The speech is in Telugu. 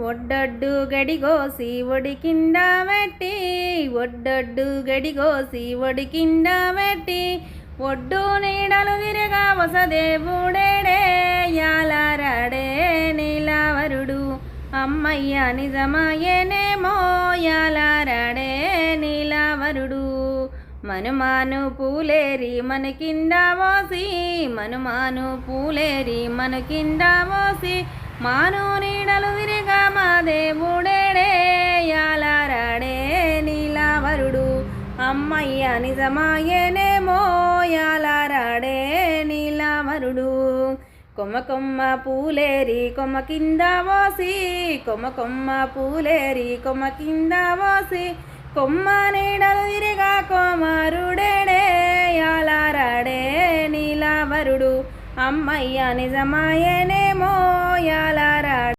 ఒడ్డొడ్డు గడిగోసి ఒడి కింద పెట్టి ఒడ్డొడ్డు గడిగోసి ఒడి కింద పెట్టి ఒడ్డు నీడలు విరగా వసదేవుడేడే యాలారాడే నీలావరుడు అమ్మయ్య నిజమాయేనేమో యాలారాడే నీలావరుడు మనుమాను పూలేరి మన కింద పోసి మనుమాను పూలేరి మన కింద పోసి మాను నీడలు విరిగా మా దేవుడేడే యాలారాడే నీలావరుడు అమ్మయ్య నిజమాయేనేమో యాలారాడే నీలావరుడు కొమ్మ కొమ్మ పూలేరి కొమ్మ కింద పోసి కొమ్మ కొమ్మ పూలేరి కొమ్మ కింద పోసి కొమ్మ నీడలు విరిగా కోమారుడేడే యాలారాడే నీలావరుడు అమ్మయ్య నిజమాయేనేమో యాలా